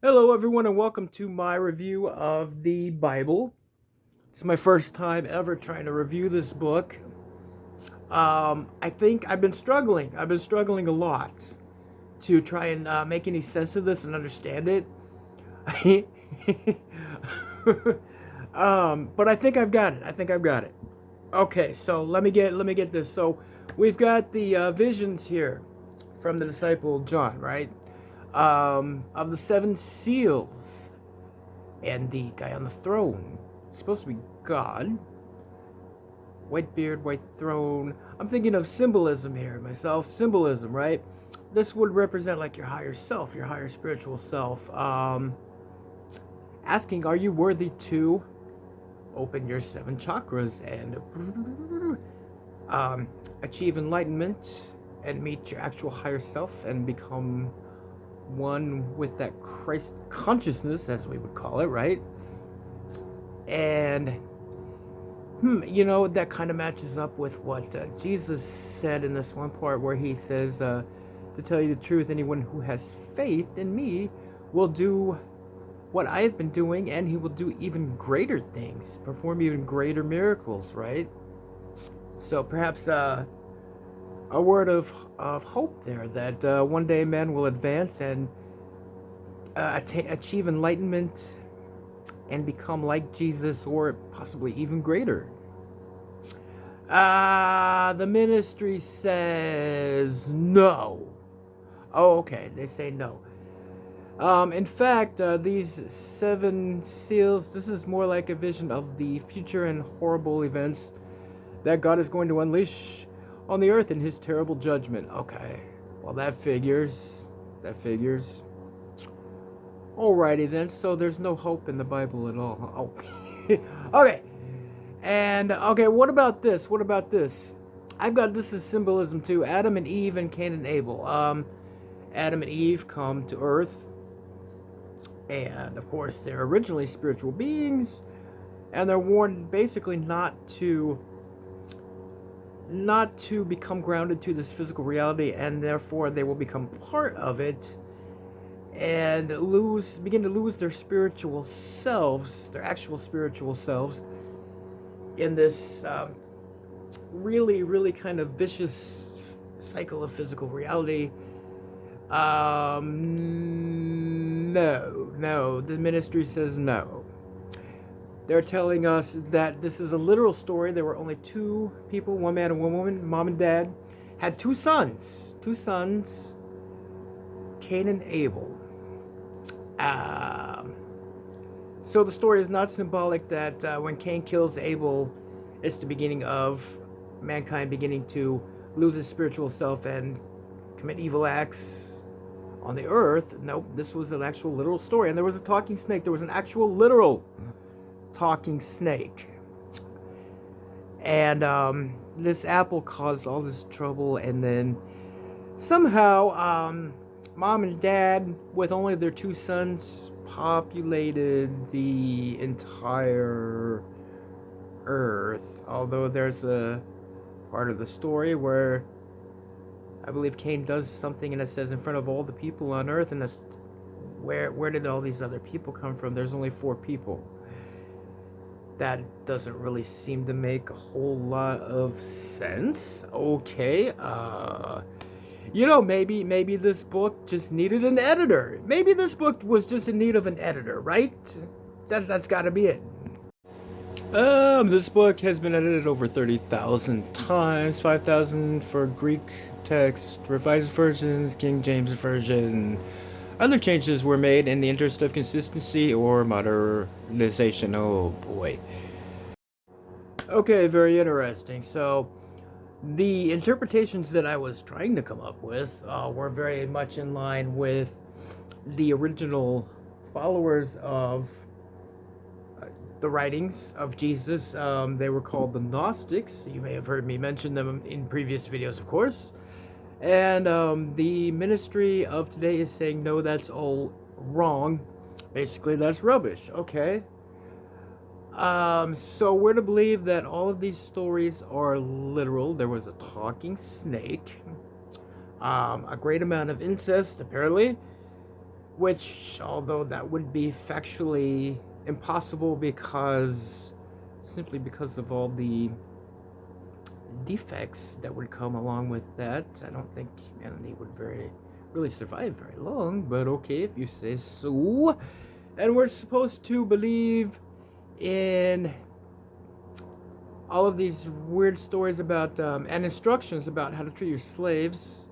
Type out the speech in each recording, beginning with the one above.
Hello, everyone, and welcome to my review of the Bible. It's my first time ever trying to review this book. I think I've been struggling. I've been struggling a lot to try and make any sense of this and understand it. But I think I've got it. I think I've got it. Okay, so let me get this. So we've got the visions here from the disciple John, right? Of the seven seals and the guy on the throne. It's supposed to be God. White beard, white throne. I'm thinking of symbolism here myself. Symbolism, right? This would represent like your higher self, your higher spiritual self. Asking, are you worthy to open your seven chakras and achieve enlightenment and meet your actual higher self and become one with that Christ consciousness, as we would call it, right? And that kind of matches up with what Jesus said in this one part where he says, to tell you the truth, anyone who has faith in me will do what I have been doing, and he will do even greater things, perform even greater miracles, right? So perhaps a word of hope there that one day man will advance and achieve enlightenment and become like Jesus or possibly even greater. The ministry says no. Oh, okay. They say no. In fact, these seven seals, this is more like a vision of the future and horrible events that God is going to unleash on the earth in his terrible judgment. Okay. Well, that figures. That figures. Alrighty then. So there's no hope in the Bible at all. Oh. Okay. And okay, what about this? What about this? I've got this as symbolism too. Adam and Eve and Cain and Abel. Adam and Eve come to Earth, and of course they're originally spiritual beings, and they're warned basically not to become grounded to this physical reality, and therefore they will become part of it and begin to lose their spiritual selves, their actual spiritual selves, in this really, really kind of vicious cycle of physical reality. No. The ministry says no. They're telling us that this is a literal story. There were only two people, one man and one woman, mom and dad, had two sons, Cain and Abel. Um, So the story is not symbolic that when Cain kills Abel, it's the beginning of mankind beginning to lose its spiritual self and commit evil acts on the earth. Nope, this was an actual literal story. And there was a talking snake. There was an actual literal talking snake. And this apple caused all this trouble. And then somehow, mom and dad, with only their two sons, populated the entire earth. Although there's a part of the story where I believe Cain does something and it says in front of all the people on earth, and that's where did all these other people come from? There's only four people. That doesn't really seem to make a whole lot of sense. Okay, maybe this book just needed an editor. Maybe this book was just in need of an editor, right? That's got to be it. This book has been edited over 30,000 times, 5,000 for Greek text, revised versions, King James Version. Other changes were made in the interest of consistency or modernization. Oh boy. Okay, very interesting. So, the interpretations that I was trying to come up with were very much in line with the original followers of the writings of Jesus. They were called the Gnostics. You may have heard me mention them in previous videos, of course. And the ministry of today is saying, no, that's all wrong. Basically, that's rubbish. Okay. So we're to believe that all of these stories are literal. There was a talking snake, a great amount of incest, apparently, which, although that would be factually impossible simply because of all the defects that would come along with that, I don't think humanity would really survive very long, but okay, if you say so. And we're supposed to believe in all of these weird stories about, and instructions about how to treat your slaves.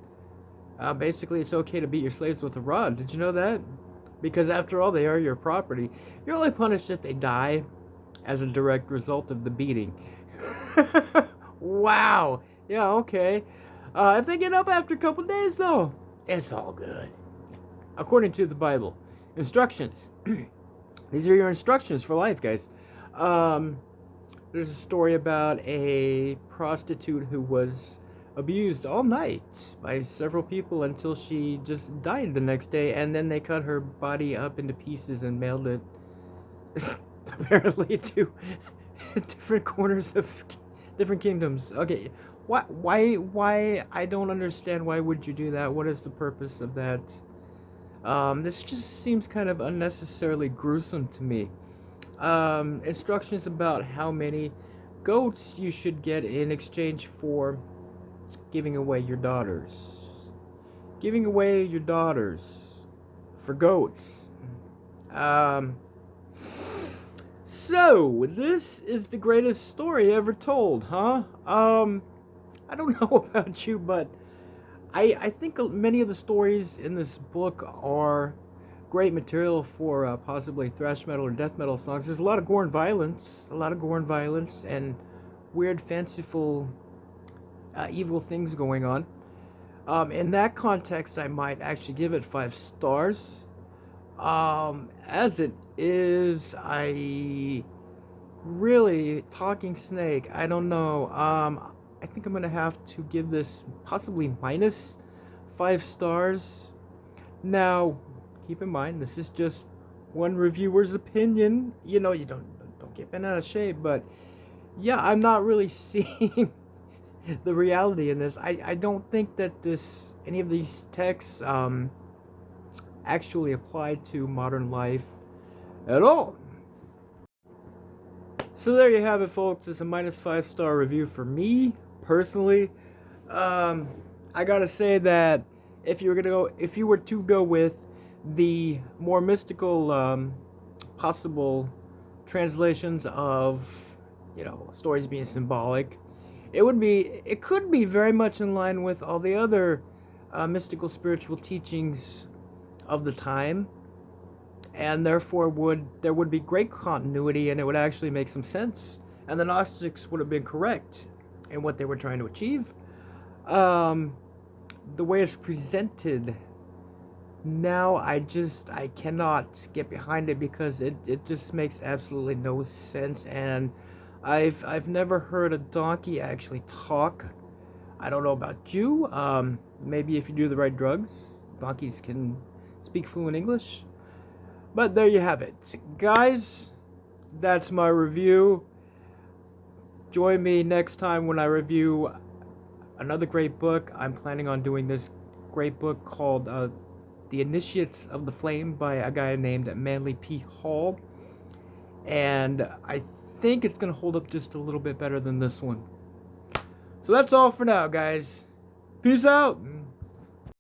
Basically, it's okay to beat your slaves with a rod. Did you know that? Because after all, they are your property. You're only punished if they die as a direct result of the beating. Wow. Yeah, okay. If they get up after a couple days, though, it's all good. According to the Bible. Instructions. These are your instructions for life, guys. There's a story about a prostitute who was abused all night by several people until she just died the next day, and then they cut her body up into pieces and mailed it apparently to different corners of different kingdoms. Okay, why I don't understand. Why would you do that? What is the purpose of that? This just seems kind of unnecessarily gruesome to me. Instructions about how many goats you should get in exchange for giving away your daughters. Giving away your daughters for goats. So, this is the greatest story ever told, huh? I don't know about you, but I think many of the stories in this book are great material for possibly thrash metal or death metal songs. There's a lot of gore and violence, and weird, fanciful, evil things going on. In that context, I might actually give it 5 stars. As it is, Talking Snake, I don't know. I think I'm gonna have to give this possibly minus 5 stars. Now, keep in mind, this is just one reviewer's opinion. You know, you don't get bent out of shape, but yeah, I'm not really seeing the reality in this. I don't think that any of these texts actually apply to modern life at all. So there you have it, folks. It's a minus 5 star review for me personally. I gotta say that if you were to go with the more mystical possible translations of, stories being symbolic, it could be very much in line with all the other mystical spiritual teachings of the time, and therefore there would be great continuity, and it would actually make some sense, and the Gnostics would have been correct in what they were trying to achieve. The way it's presented now, I cannot get behind it, because it just makes absolutely no sense, and I've never heard a donkey actually talk. I don't know about you. Maybe if you do the right drugs, donkeys can speak fluent English. But there you have it, guys. That's my review. Join me next time when I review another great book. I'm planning on doing this great book called The Initiates of the Flame by a guy named Manly P. Hall. And I think it's going to hold up just a little bit better than this one. So that's all for now, guys. Peace out.